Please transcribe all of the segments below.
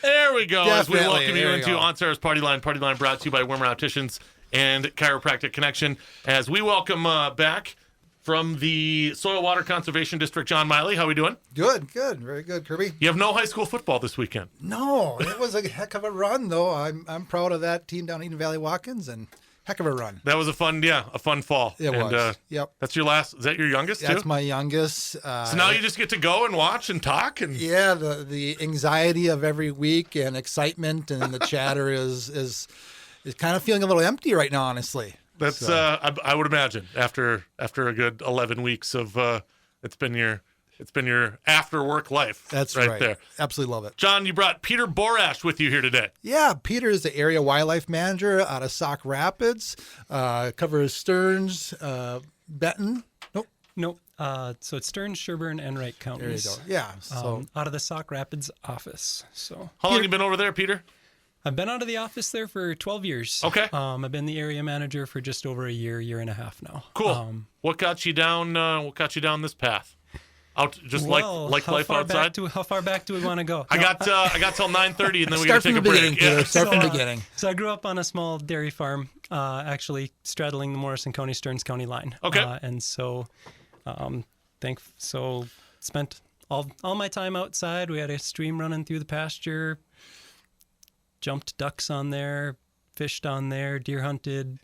There we go. As we Definitely. welcome you There you into go. On Sara's Partyline. Partyline brought to you by Wimmer Opticians and Chiropractic Connection. As we welcome back from the Soil Water Conservation District, John Maile. How we doing? Good. Very good, Kirby. You have no high school football this weekend. No, it was a heck of a run, though. I'm proud of that team down Eden Valley Watkins, and heck of a run. That was a fun fall. It was. Yep. That's your last. Is that your youngest too? That's my youngest. So now you just get to go and watch and talk and. Yeah, the anxiety of every week and excitement and the chatter is kind of feeling a little empty right now, honestly. That's So. I would imagine after a good 11 weeks of it's been your after work life. That's right there. Absolutely love it. John, you brought Peter Borash with you here today. Yeah, Peter is the area wildlife manager out of Sauk Rapids. Covers Stearns, Benton. Nope. So it's Stearns, Sherburne, and Wright counties. There you go. Yeah. So Out of the Sauk Rapids office. So How long have you been over there, Peter? I've been out of the office there for 12 years. Okay. I've been the area manager for just over a year and a half now. Cool. What got you down? What got you down this path? Out just like life outside. How far back do we want to go? I got till 9:30, and then we got start to take from a the break. beginning, Peter. Yeah. Start from the beginning. So I grew up on a small dairy farm, actually straddling the Morrison County Stearns County line. Okay. And so, spent all my time outside. We had a stream running through the pasture. Jumped ducks on there, fished on there, deer hunted.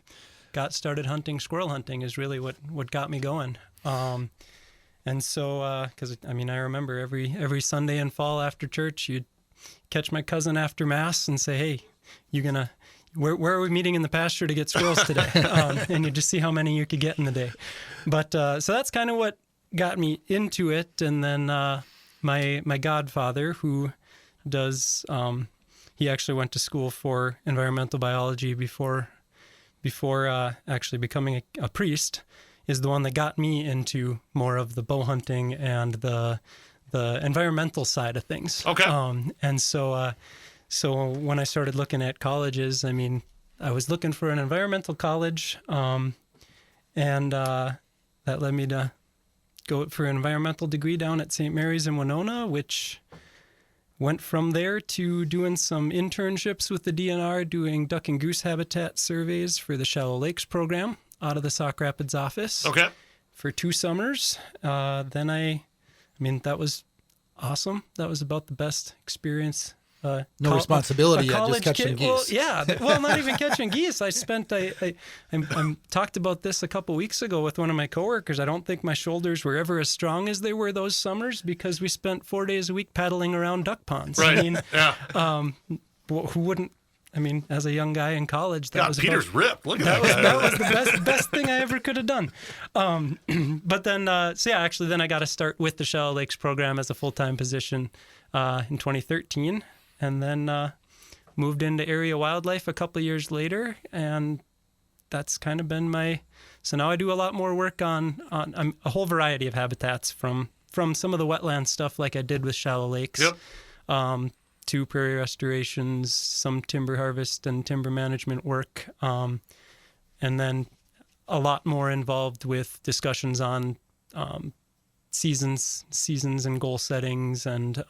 Got started hunting. Squirrel hunting is really what got me going. And so, because I remember every Sunday in fall after church, you'd catch my cousin after mass and say, "Hey, where are we meeting in the pasture to get squirrels today?" And you just see how many you could get in the day. But so that's kind of what got me into it. And then my godfather, who does, he actually went to school for environmental biology before actually becoming a priest, is the one that got me into more of the bow hunting and the environmental side of things. Okay. And so when I started looking at colleges, I was looking for an environmental college, and that led me to go for an environmental degree down at St. Mary's in Winona, which went from there to doing some internships with the DNR, doing duck and goose habitat surveys for the Shallow Lakes program out of the Sauk Rapids office. Okay. For 2 summers. Then that was awesome. That was about the best experience. no responsibility yet, just catching geese. Not even catching geese. I talked about this a couple weeks ago with one of my coworkers. I don't think my shoulders were ever as strong as they were those summers because we spent 4 days a week paddling around duck ponds. Right. Yeah. Who wouldn't? As a young guy in college, Peter's ripped. Look at that guy. That was the best thing I ever could have done. But then, then I got to start with the Shallow Lakes program as a full-time position in 2013, and then moved into area wildlife a couple of years later, and that's kind of been so now I do a lot more work on a whole variety of habitats from some of the wetland stuff like I did with Shallow Lakes. Yep. To prairie restorations, some timber harvest and timber management work, and then a lot more involved with discussions on seasons and goal settings, and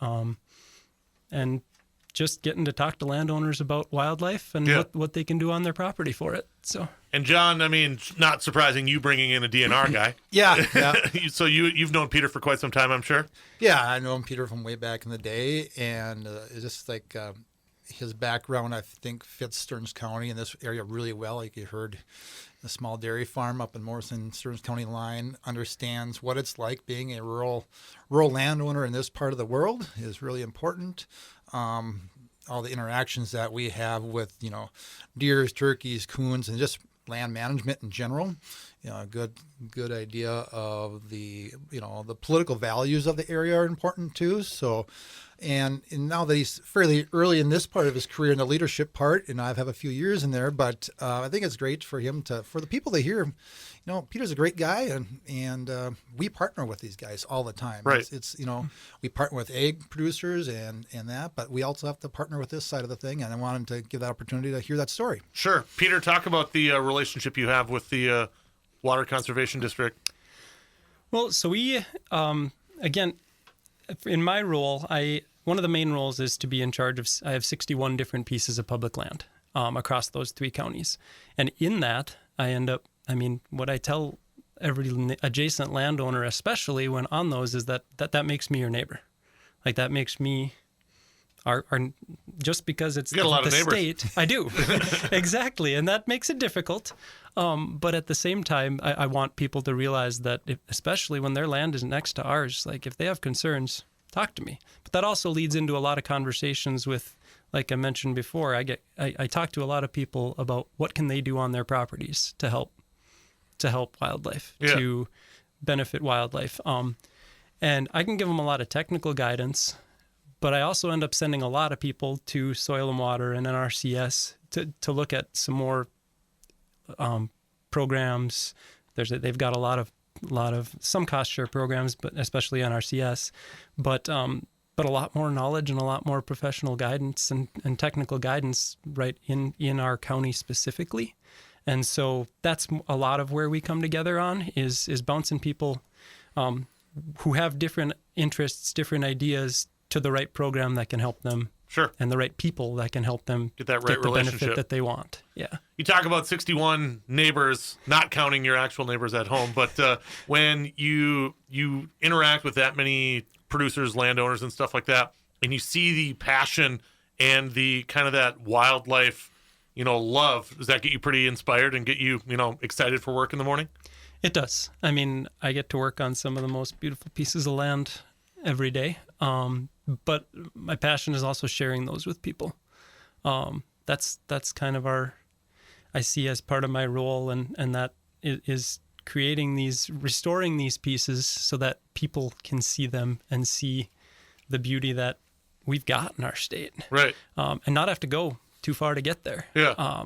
just getting to talk to landowners about wildlife and what they can do on their property for it. So. And John, not surprising you bringing in a DNR guy. Yeah. So you've known Peter for quite some time, I'm sure. Yeah, I know Peter from way back in the day, and it's just like his background, I think, fits Stearns County and this area really well. Like you heard, a small dairy farm up in Morrison, Stearns County line, understands what it's like being a rural landowner in this part of the world is really important. All the interactions that we have with, deers, turkeys, coons, and just land management in general. A good idea of the political values of the area are important too. So, and now that he's fairly early in this part of his career in the leadership part, and I have a few years in there, but I think it's great for him for the people to hear, Peter's a great guy, and we partner with these guys all the time. Right. It's we partner with egg producers and that, but we also have to partner with this side of the thing, and I want him to give that opportunity to hear that story. Sure. Peter, talk about the relationship you have with the Water Conservation District. Well, so we, again, in my role, one of the main roles is to be in charge of, I have 61 different pieces of public land across those 3 counties. And in that, what I tell every adjacent landowner, especially when on those, is that makes me your neighbor. Like that makes me our just because it's you got a lot the of neighbors. state. I do. Exactly. And that makes it difficult. But at the same time, I want people to realize that especially when their land is next to ours, like if they have concerns, talk to me. But that also leads into a lot of conversations with, like I mentioned before, I talk to a lot of people about what can they do on their properties to help wildlife, to benefit wildlife. And I can give them a lot of technical guidance, but I also end up sending a lot of people to Soil and Water and NRCS to look at some more programs. They've got a lot of some cost share programs, but especially NRCS, but a lot more knowledge and a lot more professional guidance and technical guidance right in our county specifically. And so that's a lot of where we come together on is bouncing people who have different interests, different ideas to the right program that can help them. Sure. And the right people that can help them get that right get the relationship benefit that they want. Yeah. You talk about 61 neighbors, not counting your actual neighbors at home, but when you interact with that many producers, landowners, and stuff like that, and you see the passion and the kind of that wildlife, love, does that get you pretty inspired and get you, excited for work in the morning? It does. I mean, I get to work on some of the most beautiful pieces of land every day. But my passion is also sharing those with people. That's kind of I see as part of my role, and that is restoring these pieces so that people can see them and see the beauty that we've got in our state. Right. And not have to go too far to get there. Yeah.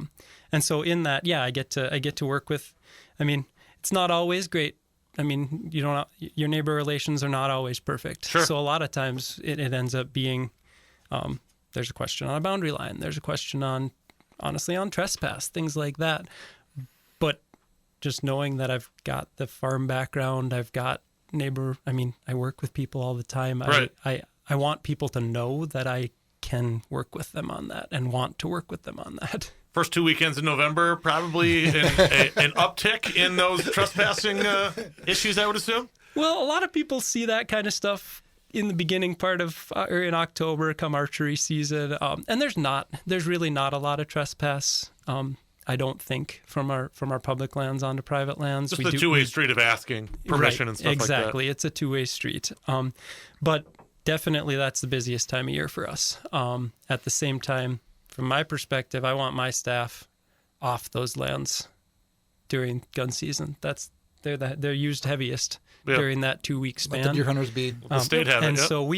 And so in that, I get to work with, it's not always great. Your neighbor relations are not always perfect. Sure. So a lot of times it ends up being, there's a question on a boundary line. There's a question on trespass, things like that. But just knowing that I've got the farm background, I've got I work with people all the time. Right. I want people to know that I can work with them on that and want to work with them on that. First 2 weekends in November, probably an uptick in those trespassing issues, I would assume? Well, a lot of people see that kind of stuff in the beginning part of, or in October, come archery season. And there's really not a lot of trespass, I don't think, from our public lands onto private lands. Just the two-way street of asking permission and stuff like that. Exactly. It's a two-way street. But definitely that's the busiest time of year for us. At the same time, from my perspective, I want my staff off those lands during gun season. They're used heaviest during that 2-week span. Let the deer hunters be. The state have it, and yep. so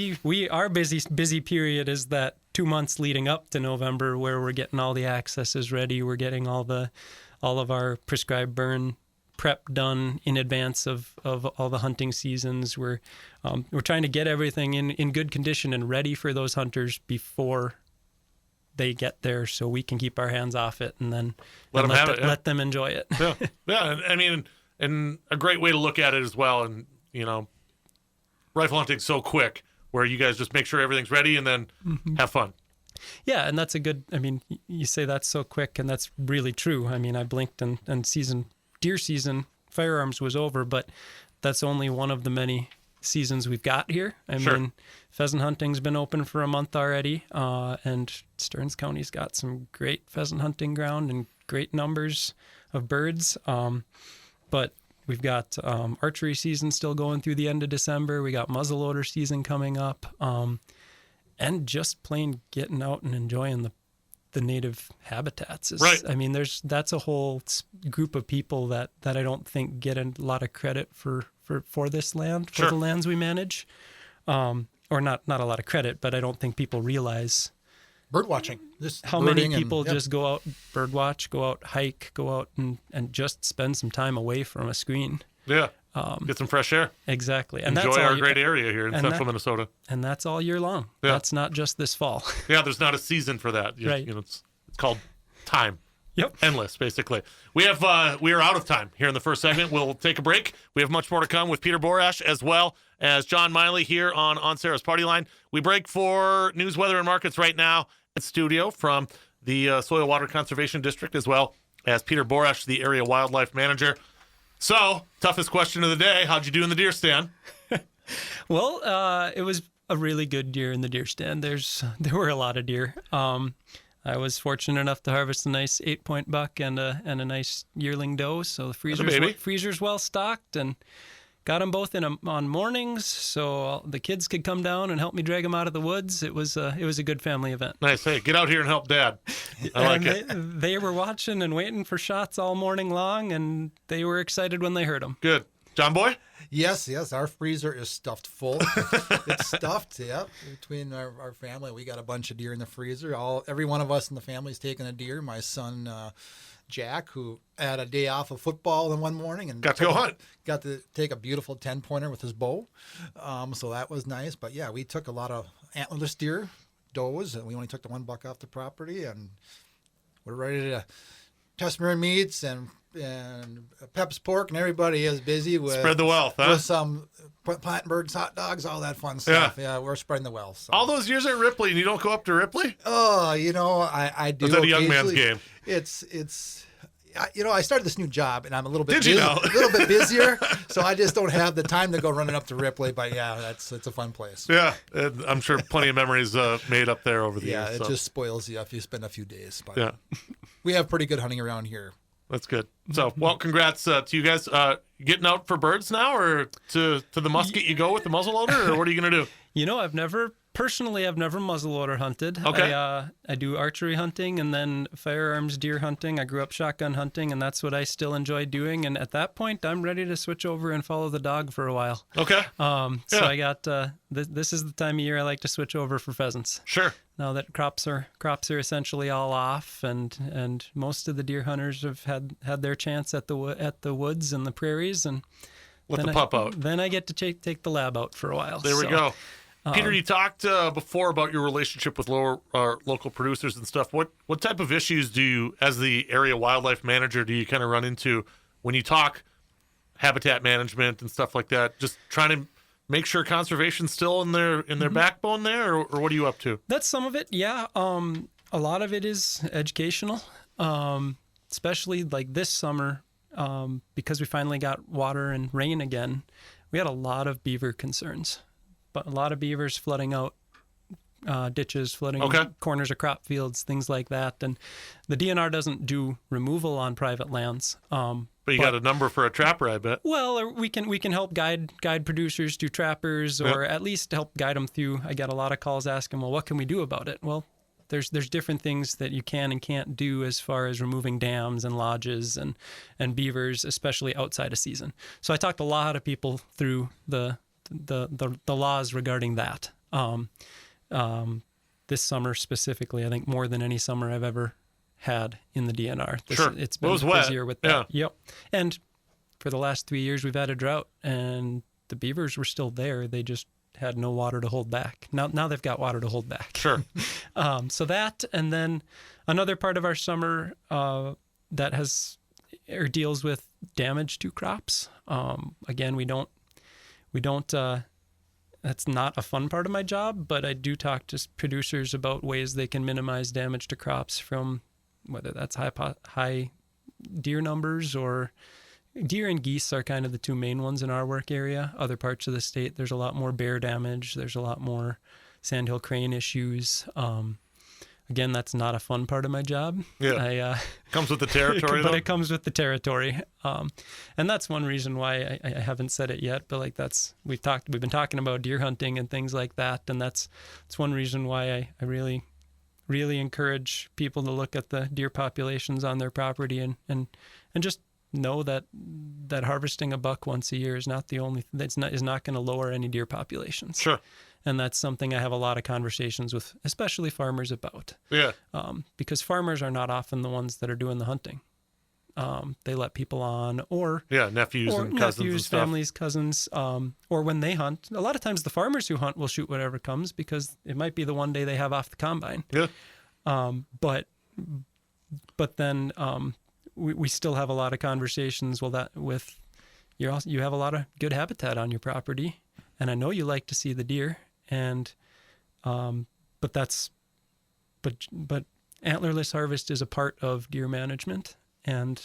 our busy period is that 2 months leading up to November, where we're getting all the accesses ready. We're getting all of our prescribed burn prep done in advance of all the hunting seasons. We're trying to get everything in good condition and ready for those hunters before they get there, so we can keep our hands off it and then let them enjoy it. Yeah. And a great way to look at it as well. And rifle hunting's so quick, where you guys just make sure everything's ready and then have fun. Yeah, and that's a good. You say that's so quick, and that's really true. I blinked and deer season, firearms was over, but that's only one of the many seasons we've got here. Pheasant hunting's been open for a month already, and Stearns County's got some great pheasant hunting ground and great numbers of birds. But we've got archery season still going through the end of December. We got muzzleloader season coming up, and just plain getting out and enjoying the native habitats. Right. That's a whole group of people that I don't think get a lot of credit for this land, for Sure. the lands we manage. Or not a lot of credit, but I don't think people realize Bird watching. how many people just go out, bird watch, go out, hike, go out and just spend some time away from a screen. Yeah. Get some fresh air. Exactly. And Enjoy that's our great area here in central Minnesota. And that's all year long. Yeah. That's not just this fall. Yeah, there's not a season for that. Right. It's called time. Yep. Endless, basically. We are out of time here in the first segment. We'll take a break. We have much more to come with Peter Borash as well as John Maile here on Sarah's Partyline. We break for news, weather, and markets right now in studio from the Soil Water Conservation District, as well as Peter Borash, the area wildlife manager. So, toughest question of the day. How'd you do in the deer stand? Well, it was a really good year in the deer stand. There were a lot of deer. I was fortunate enough to harvest a nice 8-point buck and a nice yearling doe. So the freezer's well stocked, and got them both on mornings, so the kids could come down and help me drag them out of the woods. It was a good family event. Nice. Hey, get out here and help Dad. I like it. They were watching and waiting for shots all morning long, and they were excited when they heard them. Good. John Boy? Yes, our freezer is stuffed full. It's stuffed, yeah. Between our family, we got a bunch of deer in the freezer. Every one of us in the family's taken a deer. My son, Jack, who had a day off of football in one morning and got to go hunt. Got to take a beautiful 10-pointer with his bow. So that was nice. But yeah, we took a lot of antlerless deer, does, and we only took the one buck off the property, and we're ready to test mirror meats and Pep's Pork, and everybody is busy with spread the wealth, huh? With some Plattenberg's hot dogs, all that fun stuff. Yeah, we're spreading the wealth. So. All those years at Ripley, and you don't go up to Ripley? Oh, I do. Was that a young man's game? I started this new job, and I'm a little bit a little bit busier, so I just don't have the time to go running up to Ripley. But yeah, it's a fun place. Yeah, I'm sure plenty of memories made up there over the years. Yeah, it just spoils you if you spend a few days. But yeah, we have pretty good hunting around here. That's good. So, well, congrats to you guys. Getting out for birds now, or to the musket you go with the muzzleloader, or what are you going to do? I've never muzzleloader hunted. Okay. I do archery hunting and then firearms deer hunting. I grew up shotgun hunting, and that's what I still enjoy doing. And at that point, I'm ready to switch over and follow the dog for a while. Okay. So I got this is the time of year I like to switch over for pheasants. Sure. Now that crops are essentially all off, and most of the deer hunters have had their chance at the woods and the prairies, and let the pup out. Then I get to take the lab out for a while. There we go. Peter, you talked before about your relationship with local producers and stuff. What type of issues do you, as the area wildlife manager, do you kind of run into when you talk habitat management and stuff like that? Just trying to make sure conservation's still in their backbone there, or what are you up to? That's some of it, yeah. A lot of it is educational, especially like this summer, because we finally got water and rain again. We had a lot of beaver concerns. But a lot of beavers flooding out ditches, flooding corners of crop fields, things like that. And the DNR doesn't do removal on private lands. But you got a number for a trapper, I bet. Well, or we can help guide producers to trappers, or at least help guide them through. I get a lot of calls asking, well, what can we do about it? Well, there's different things that you can and can't do as far as removing dams and lodges and beavers, especially outside of season. So I talked a lot of people through the laws regarding that. This summer specifically, I think more than any summer I've ever had in the DNR. Sure. It's been busier with that. Yeah. Yep. And for the last 3 years, we've had a drought, and the beavers were still there. They just had no water to hold back. Now they've got water to hold back. Sure. So that, and then another part of our summer that has or deals with damage to crops. Again, we don't that's not a fun part of my job, but I do talk to producers about ways they can minimize damage to crops from whether that's high deer numbers, or deer and geese are kind of the two main ones in our work area. Other parts of the state, there's a lot more bear damage. There's a lot more sandhill crane issues. Again, that's not a fun part of my job. Yeah, comes with the territory, but it comes with the territory, and that's one reason why I haven't said it yet. But like we've been talking about deer hunting and things like that, and that's one reason why I really, really encourage people to look at the deer populations on their property and just know that harvesting a buck once a year is not the only is not going to lower any deer populations. Sure. And that's something I have a lot of conversations with, especially farmers about. Yeah. Because farmers are not often the ones that are doing the hunting. They let people on, or nephews and cousins and stuff. Families, cousins, or when they hunt. A lot of times the farmers who hunt will shoot whatever comes because it might be the one day they have off the combine. Yeah. But but then we still have a lot of conversations. Well, you have a lot of good habitat on your property, and I know you like to see the deer, and but antlerless harvest is a part of deer management, and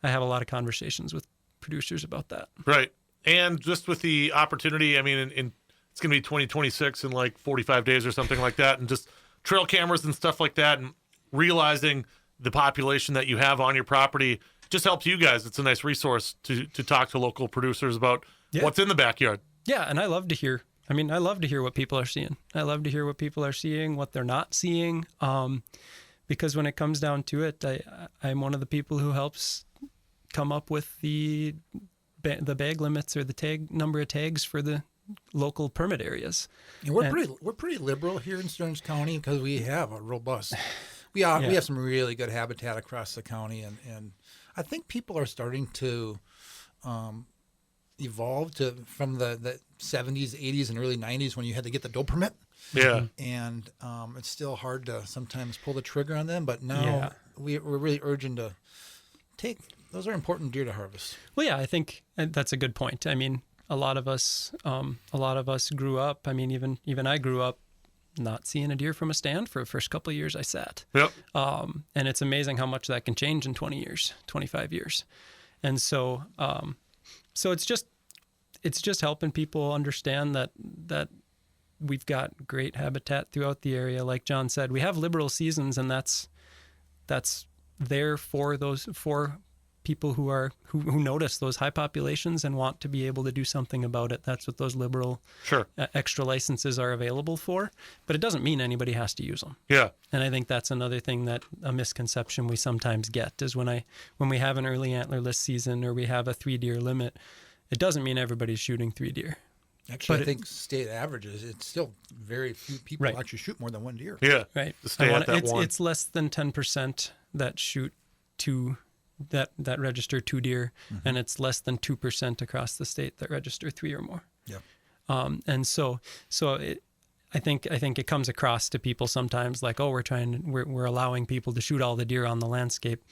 I have a lot of conversations with producers about that. Right. And just with the opportunity, I mean, it's going to be 2026 in like 45 days or something like that, and just trail cameras and stuff like that, and realizing the population that you have on your property just helps you guys. It's a nice resource to talk to local producers about what's in the backyard. Yeah, and I love to hear. I mean, I love to hear what people are seeing. I love to hear what people are seeing, what they're not seeing, because when it comes down to it, I'm one of the people who helps come up with the bag limits or the number of tags for the local permit areas. And we're pretty liberal here in Stearns County because we have a robust. We have some really good habitat across the county, and I think people are starting to evolve from the 70s, 80s, and early 90s when you had to get the doe permit. Yeah. And it's still hard to sometimes pull the trigger on them, but now we're really urging to take. Those are important deer to harvest. Well, yeah, I think that's a good point. I mean, a lot of us grew up. I mean, even I grew up not seeing a deer from a stand for the first couple of years I sat. Yep. And it's amazing how much that can change in 20 years, 25 years. And so it's just helping people understand that we've got great habitat throughout the area. Like John said, we have liberal seasons, and that's there for people who notice those high populations and want to be able to do something about it. That's what those liberal extra licenses are available for. But it doesn't mean anybody has to use them. Yeah. And I think that's another thing that a misconception we sometimes get is when we have an early antlerless season or we have a 3 deer limit, it doesn't mean everybody's shooting 3 deer. Actually, I think state averages, it's still very few people actually shoot more than 1 deer. Yeah. Right. It's less than 10% that shoot 2 that register 2 deer, and it's less than 2% across the state that register 3 or more. Yep. And so I think it comes across to people sometimes like, oh, we're allowing people to shoot all the deer on the landscape.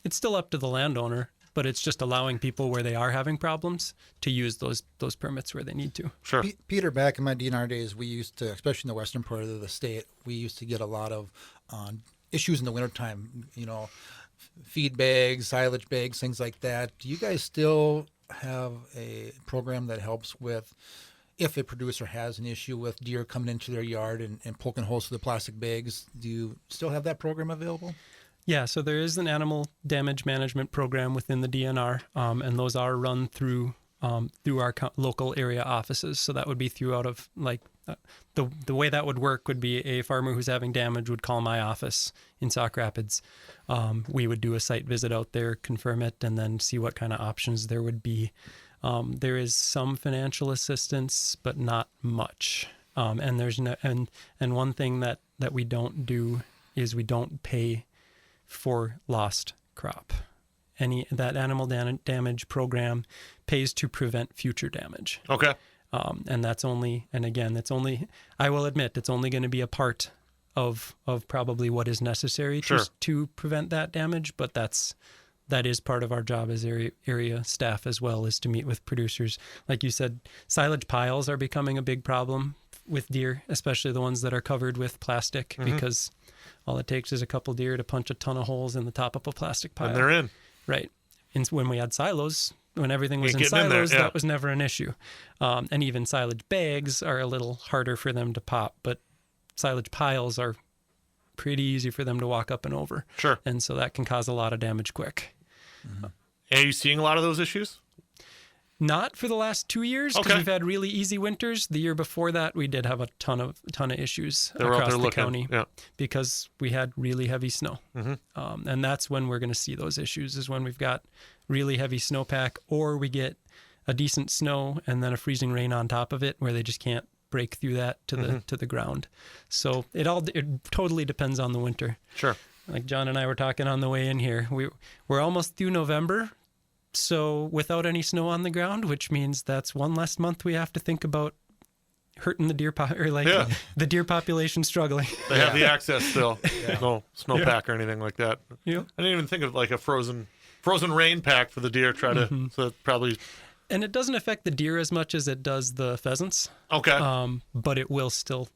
It's still up to the landowner, but it's just allowing people where they are having problems to use those permits where they need to. Sure. Peter, back in my DNR days, we used to, especially in the western part of the state, we used to get a lot of issues in the wintertime, feed bags, silage bags, things like that. Do you guys still have a program that helps with if a producer has an issue with deer coming into their yard and poking holes through the plastic bags? Do you still have that program available? Yeah, so there is an animal damage management program within the DNR, and those are run through our local area offices. So that would be throughout of the way that would work would be a farmer who's having damage would call my office in Sauk Rapids. We would do a site visit out there, confirm it, and then see what kind of options there would be. There is some financial assistance, but not much. And there's and one thing that we don't do is we don't pay for lost crop. That animal damage program pays to prevent future damage. Okay. And that's only, I will admit, it's only going to be a part of probably what is necessary to prevent that damage. But that is part of our job as area staff as well, is to meet with producers. Like you said, silage piles are becoming a big problem with deer, especially the ones that are covered with plastic, because all it takes is a couple deer to punch a ton of holes in the top of a plastic pile. And they're in. Right. And when we had silos, when everything was in silos, that was never an issue. And even silage bags are a little harder for them to pop, but silage piles are pretty easy for them to walk up and over. Sure. And so that can cause a lot of damage quick. Mm-hmm. Are you seeing a lot of those issues? Not for the last 2 years, because we've had really easy winters. The year before that, we did have a ton of issues across the county because we had really heavy snow. Mm-hmm. And that's when we're going to see those issues, is when we've got really heavy snowpack, or we get a decent snow and then a freezing rain on top of it, where they just can't break through that to the ground. So it totally depends on the winter. Sure. Like John and I were talking on the way in here, we're almost through November. So without any snow on the ground, which means that's one less month we have to think about hurting the deer Yeah. the deer population struggling. They have the access still. No snowpack or anything like that. Yep. I didn't even think of like a frozen rain pack for the deer. So that probably. And it doesn't affect the deer as much as it does the pheasants. Okay. But it will still,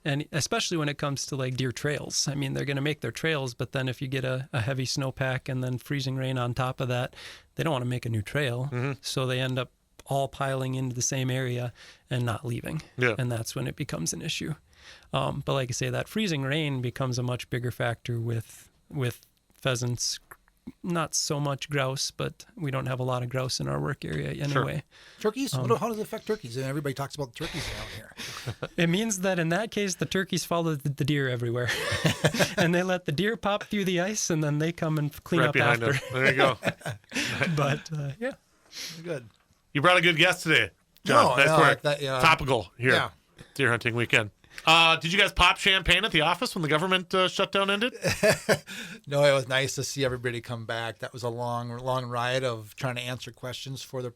and especially when it comes to like deer trails. They're going to make their trails, but then if you get a heavy snowpack and then freezing rain on top of that, they don't want to make a new trail. Mm-hmm. So they end up all piling into the same area and not leaving. Yeah. And that's when it becomes an issue. But like I say, that freezing rain becomes a much bigger factor with pheasants. Not so much grouse, but we don't have a lot of grouse in our work area anyway. Turkeys? How does it affect turkeys? And everybody talks about the turkeys around here. It means that in that case, the turkeys follow the deer everywhere. And they let the deer pop through the ice, and then they come and clean Right up behind after. them. There you go. But, yeah. Good. You brought a good guest today, John. Nice work. Topical here. Yeah. Deer hunting weekend. Did you guys pop champagne at the office when the government shutdown ended? No, it was nice to see everybody come back. That was a long ride of trying to answer questions for the,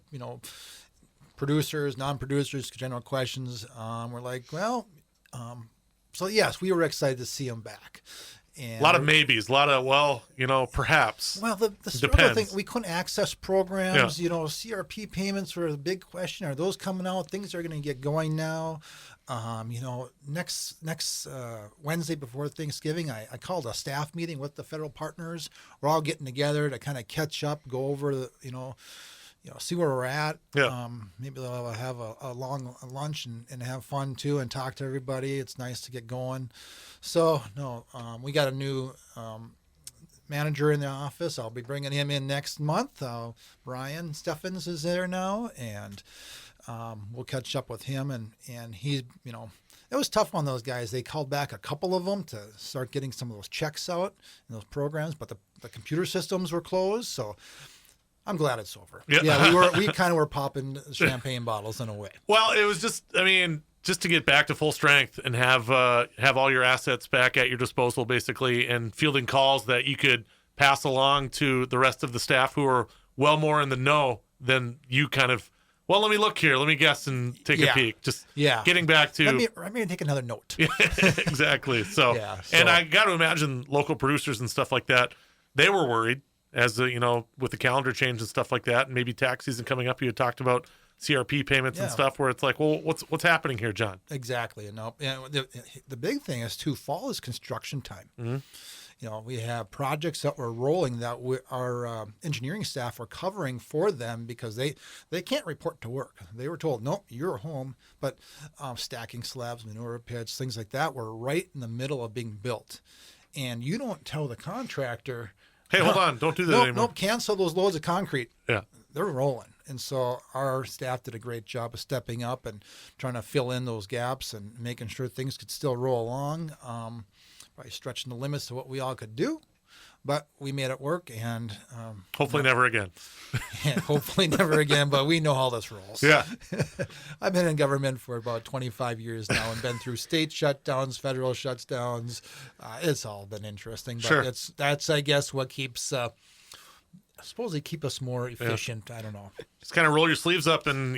producers, non-producers, general questions. We're like, so yes, we were excited to see them back. And A lot of maybes, a lot of, perhaps. Well, the struggle Depends. thing, we couldn't access programs. CRP payments were the big question. Are those coming out? Things are going to get going now. Next Wednesday before Thanksgiving, I called a staff meeting with the federal partners. We're all getting together to kind of catch up, go over the, see where we're at. Yeah. Maybe they'll have a long lunch and have fun too and talk to everybody. It's nice to get going. So, we got a new manager in the office. I'll be bringing him in next month. Brian Steffens is there now, and we'll catch up with him. And he's, it was tough on those guys. They called back a couple of them to start getting some of those checks out in those programs, but the computer systems were closed. So I'm glad it's over. Yep. Yeah, we kind of were popping champagne bottles in a way. Well, it was just to get back to full strength and have all your assets back at your disposal, basically, and fielding calls that you could pass along to the rest of the staff who are well more in the know than you kind of. Well, let me look here. Let me guess and take a peek. Just getting back to. Let me take another note. Exactly. So, and I got to imagine local producers and stuff like that, they were worried as with the calendar change and stuff like that, and maybe tax season coming up. You had talked about CRP payments and stuff, where it's like, well, what's happening here, John? Exactly. And the big thing is too. Fall is construction time. Mm-hmm. We have projects that we're rolling that our engineering staff are covering for them because they can't report to work. They were told, nope, you're home. But stacking slabs, manure pits, things like that were right in the middle of being built. And you don't tell the contractor, hey, hold on, don't do that anymore. Nope, cancel those loads of concrete. Yeah. They're rolling. And so our staff did a great job of stepping up and trying to fill in those gaps and making sure things could still roll along. Probably stretching the limits of what we all could do, but we made it work, and hopefully never again. Hopefully never again, but we know how this rolls. Yeah. I've been in government for about 25 years now and been through state shutdowns, federal shutdowns. It's all been interesting, but sure. That's I guess what keeps I suppose they keep us more efficient. Yeah. I don't know. Just kind of roll your sleeves up and,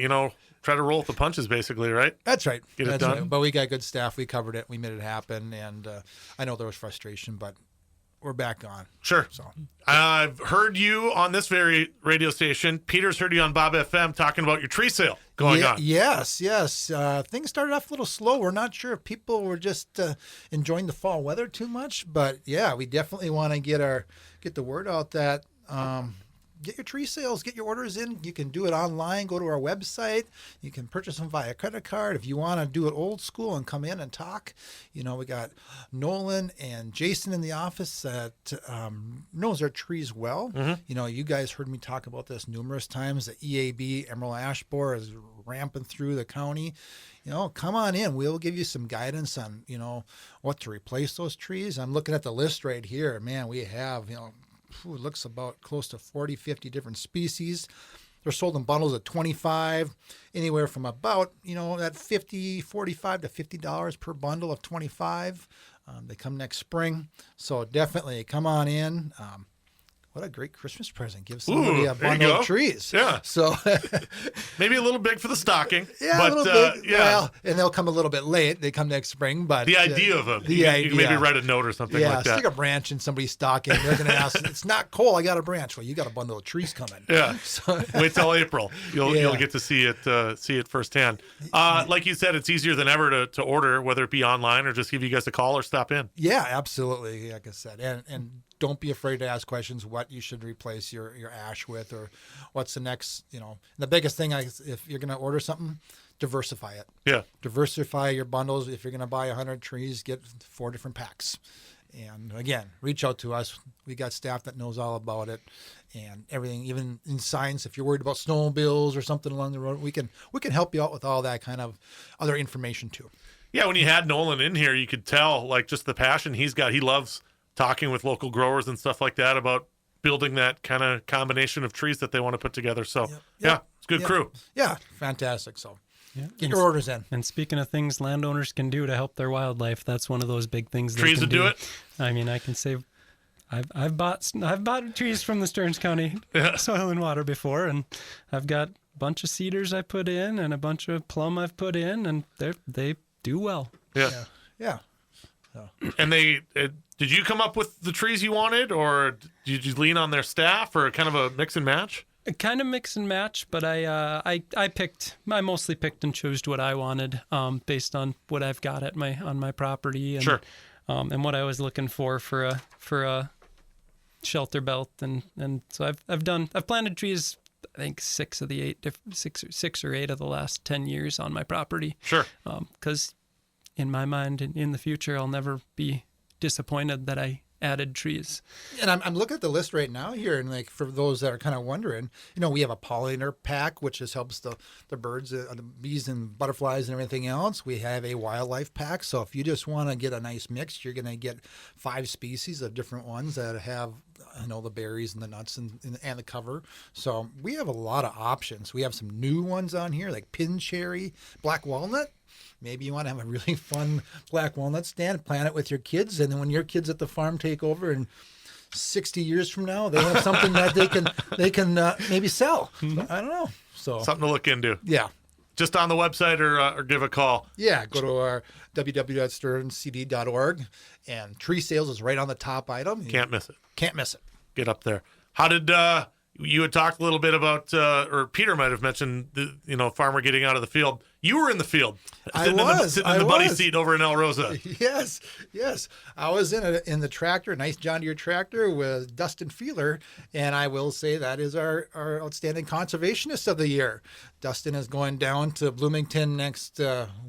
try to roll with the punches, basically, right? That's right. Get it done. Right. But we got good staff. We covered it. We made it happen. And I know there was frustration, but we're back on. Sure. So I've heard you on this very radio station. Peter's heard you on Bob FM talking about your tree sale going on. Yes. Things started off a little slow. We're not sure if people were just enjoying the fall weather too much. But, yeah, we definitely want to get the word out that get your tree sales, get your orders in. You can do it online. Go to our website. You can purchase them via credit card. If you want to do it old school and come in and talk, we got Nolan and Jason in the office that knows our trees well. Mm-hmm. You guys heard me talk about this numerous times. The EAB Emerald Ash Borer is ramping through the county. Come on in. We'll give you some guidance on, what to replace those trees. I'm looking at the list right here. Man, we have, it looks about close to 40, 50 different species. They're sold in bundles of 25, anywhere from about, that $45 to $50 per bundle of 25. They come next spring. So definitely come on in. what a great Christmas present. Give somebody a there you bundle go. of trees. Yeah. So, Maybe a little big for the stocking. yeah, but, a little bit. yeah. Well, and they'll come a little bit late. They come next spring, but The idea of them. The You idea. can maybe write a note or something Yeah, like that. stick a branch in somebody's stocking. They're going to ask, it's not cold. I got a branch. Well, you got a bundle of trees coming. Yeah. So, Wait till April. You'll Yeah. get to see it firsthand. Like you said, it's easier than ever to order, whether it be online or just give you guys a call or stop in. yeah, absolutely. Like I said, and don't be afraid to ask questions. What you should replace your ash with, or what's the next. The biggest thing is if you're going to order something, diversify it. Yeah. Diversify your bundles. If you're going to buy 100 trees, get 4 different packs. And again, reach out to us. We got staff that knows all about it and everything. Even in science, if you're worried about snowmobiles or something along the road, we can help you out with all that kind of other information too. Yeah, when you had Nolan in here, you could tell like just the passion he's got. He loves talking with local growers and stuff like that about building that kind of combination of trees that they want to put together. So yeah, it's a good crew. Yeah, fantastic. So Yeah. get your orders in. And speaking of things landowners can do to help their wildlife, that's one of those big things. Trees they to can do it. I mean, I can say, I've bought trees from the Stearns County Soil and Water before, and I've got a bunch of cedars I put in and a bunch of plum I've put in, and they do well. Yeah. Yeah. And did you come up with the trees you wanted, or did you lean on their staff, or kind of a mix and match? Kind of mix and match, but I mostly picked and chose what I wanted, based on what I've got on my property, and Sure. And what I was looking for a shelter belt, and so I've planted trees. I think 6 or 8 of the last 10 years on my property. Sure. Because in my mind, in the future, I'll never be disappointed that I added trees. And I'm looking at the list right now here, and like for those that are kind of wondering, we have a pollinator pack, which just helps the birds, the bees and butterflies and everything else. We have a wildlife pack, so if you just want to get a nice mix, you're going to get 5 species of different ones that have the berries and the nuts and the cover. So we have a lot of options. We have some new ones on here like pin cherry, black walnut. Maybe you want to have a really fun black walnut stand, plant it with your kids, and then when your kids at the farm take over and 60 years from now, they have something that they can maybe sell. I don't know. So Something to look into. yeah. Just on the website or give a call. Yeah, go to our www.stearnscd.org, and tree sales is right on the top item. Can't miss it. Can't miss it. Get up there. How did you had talked a little bit about, or Peter might have mentioned, the farmer getting out of the field. You were in the field. Sitting in the buddy seat over in El Rosa. Yes. I was in the tractor, nice John Deere tractor with Dustin Feeler, and I will say that is our outstanding conservationist of the year. Dustin is going down to Bloomington next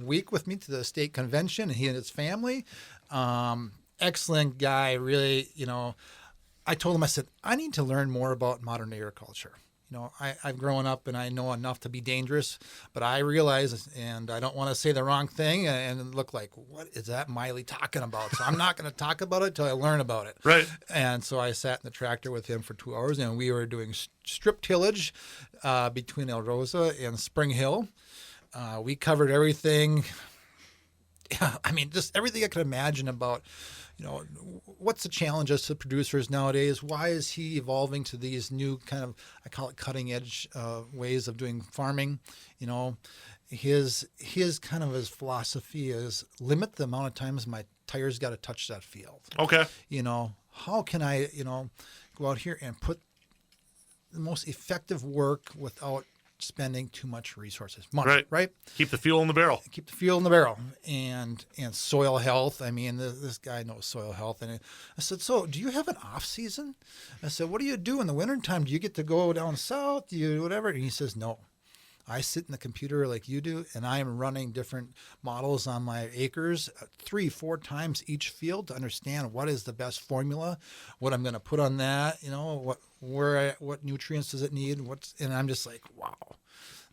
week with me to the state convention, he and his family. Excellent guy, really, I told him, I said, I need to learn more about modern agriculture. I've grown up and I know enough to be dangerous, but I realize, and I don't want to say the wrong thing and look like, what is that Maile talking about? So I'm not going to talk about it until I learn about it. Right. And so I sat in the tractor with him for 2 hours, and we were doing strip tillage between El Rosa and Spring Hill. We covered everything. I mean, just everything I could imagine about, what's the challenges to producers nowadays? Why is he evolving to these new kind of, I call it cutting edge ways of doing farming? His kind of his philosophy is limit the amount of times my tires got to touch that field. Okay. How can I, go out here and put the most effective work without spending too much resources, money, right? Keep the fuel in the barrel. Keep the fuel in the barrel, and soil health. I mean, this guy knows soil health. And I said, so do you have an off season? I said, what do you do in the wintertime? Do you get to go down south? Do you whatever? And he says, no. I sit in the computer like you do, and I am running different models on my acres 3-4 times each field to understand what is the best formula, what I'm going to put on that, what nutrients does it need, and I'm just like, wow,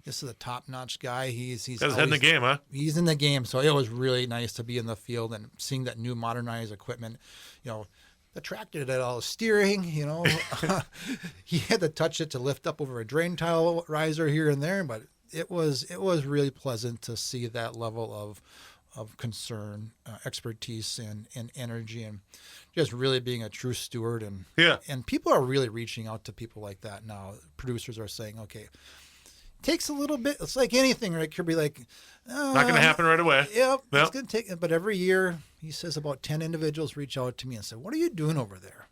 this is a top-notch guy. He's That's in the game, huh? He's in the game, so it was really nice to be in the field and seeing that new modernized equipment, The tractor did all the steering, he had to touch it to lift up over a drain tile riser here and there, but it was really pleasant to see that level of concern, expertise, and energy. And just really being a true steward. And Yeah. and people are really reaching out to people like that now. Producers are saying, okay, takes a little bit. It's like anything, right? Could be like, Not going to happen right away. Yep, Yep. it's going to take. But every year, he says about 10 individuals reach out to me and say, "What are you doing over there?"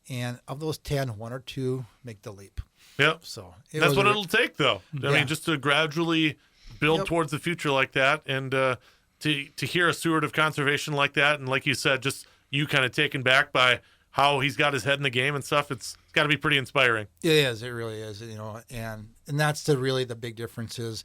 And of those 10, 1 or 2 make the leap. Yep. So That's what it'll take, though. I mean, just to gradually build Yep. towards the future like that, and to hear a steward of conservation like that, and like you said, just you kind of taken back by how he's got his head in the game and stuff. It's got to be pretty inspiring. It is. It really is. You know, and that's really the big difference is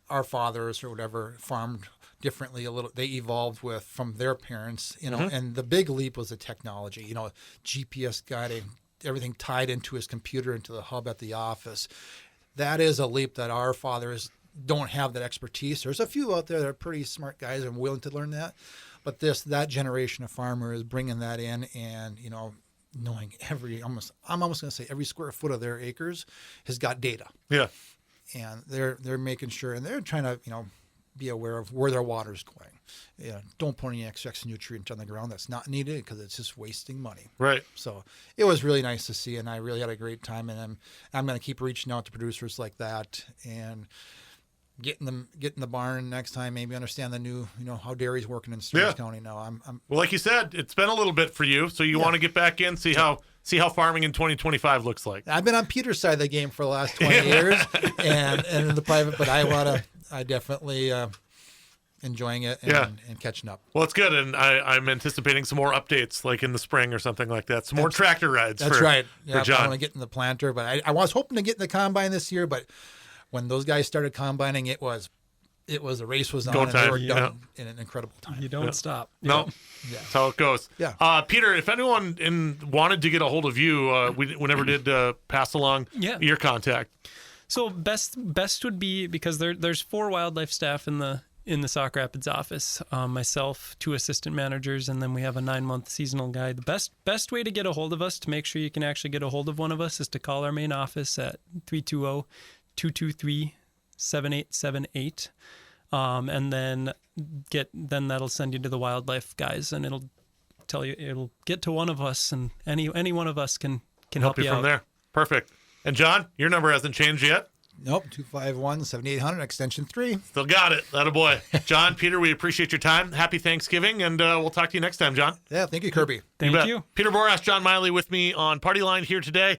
our fathers or whatever farmed differently a little. They evolved from their parents, you know, and the big leap was the technology, you know, GPS guiding, everything tied into his computer, into the hub at the office. That is a leap that our fathers don't have that expertise. There's a few out there that are pretty smart guys and willing to learn that. But that generation of farmer is bringing that in and, you know, knowing I'm almost going to say every square foot of their acres has got data. Yeah. And they're making sure, and they're trying to, you know, be aware of where their water's going. You know, don't put any excess nutrient on the ground that's not needed because it's just wasting money. Right. So it was really nice to see, and I really had a great time. And I'm going to keep reaching out to producers like that and get in the barn next time. Maybe understand the new, you know, how dairy's working in Stearns County now. I'm Well, like you said, it's been a little bit for you, so you want to get back in, see how farming in 2025 looks like. I've been on Peter's side of the game for the last 20 years, and in the private, but I definitely enjoying it and catching up. Well, it's good, and I'm anticipating some more updates, like in the spring or something like that. Some more tractor rides. That's right. Yeah, for John. I want to get in the planter, but I was hoping to get in the combine this year, but when those guys started combining, the race was on, Go and time. they were done in an incredible time. You don't stop. No, that's how it goes. Yeah. Peter, if anyone wanted to get a hold of you, we never did pass along your contact. So best would be, because there's 4 wildlife staff in the Sauk Rapids office, myself, 2 assistant managers, and then we have a 9-month seasonal guide. The best way to get a hold of us, to make sure you can actually get a hold of one of us, is to call our main office at 320-223-7878. And then that'll send you to the wildlife guys, and it'll get to one of us, and any one of us can help you from out there. Perfect. And John, your number hasn't changed yet. Nope, 251-7800, extension 3. Still got it. That a boy. John, Peter, we appreciate your time. Happy Thanksgiving, and we'll talk to you next time, John. Yeah, thank you, Kirby. Thank bet. you. Peter Borash, John Maile with me on Partyline here today.